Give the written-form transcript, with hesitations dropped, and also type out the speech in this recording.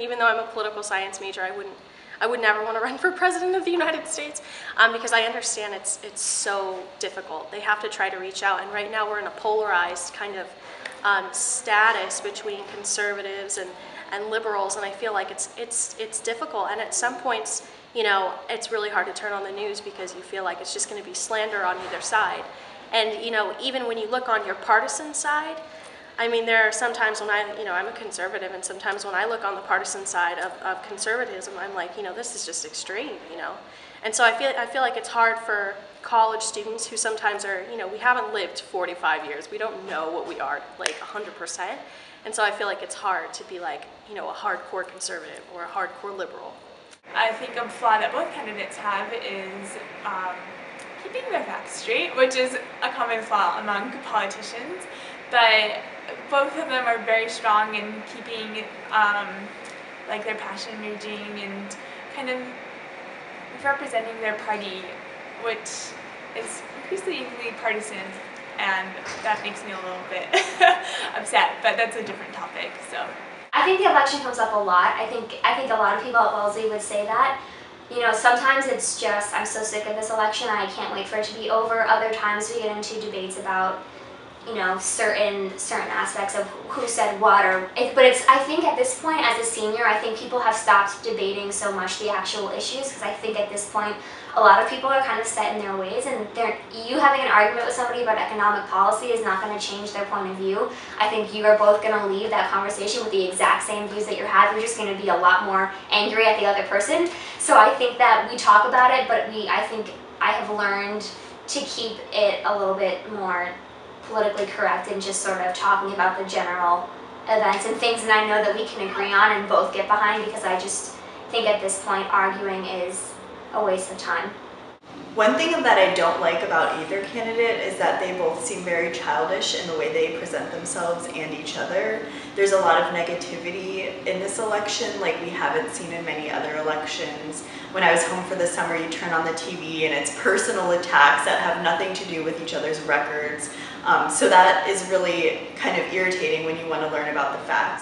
Even though I'm a political science major, I would never want to run for president of the United States because I understand it's so difficult. They have to try to reach out, and right now we're in a polarized kind of status between conservatives and liberals, and I feel like it's difficult. And at some points, you know, it's really hard to turn on the news because you feel like it's just going to be slander on either side. And you know, even when you look on your partisan side, I mean, there are some times when I'm a conservative, and sometimes when I look on the partisan side of conservatism, I'm like, you know, this is just extreme, you know. And so I feel like it's hard for college students who sometimes are, you know, we haven't lived 45 years. We don't know what we are, like 100%. And so I feel like it's hard to be like, you know, a hardcore conservative or a hardcore liberal. I think a flaw that both candidates have is keeping their facts straight, which is a common flaw among politicians. But both of them are very strong in keeping like their passion raging and kind of representing their party, which is increasingly partisan, and that makes me a little bit upset, but that's a different topic. So I think the election comes up a lot. I think a lot of people at Wellesley would say that. You know, sometimes it's just, I'm so sick of this election, I can't wait for it to be over. Other times we get into debates about, you know, certain aspects of who said what, I think at this point, as a senior, I think people have stopped debating so much the actual issues, because I think at this point a lot of people are kind of set in their ways, and you having an argument with somebody about economic policy is not going to change their point of view. I think you are both going to leave that conversation with the exact same views that you have. You're just going to be a lot more angry at the other person. So I think that we talk about it, but I think I have learned to keep it a little bit more politically correct and just sort of talking about the general events and things that I know that we can agree on and both get behind, because I just think at this point arguing is a waste of time. One thing that I don't like about either candidate is that they both seem very childish in the way they present themselves and each other. There's a lot of negativity in this election like we haven't seen in many other elections. When I was home for the summer, you turn on the TV and it's personal attacks that have nothing to do with each other's records. So that is really kind of irritating when you want to learn about the facts.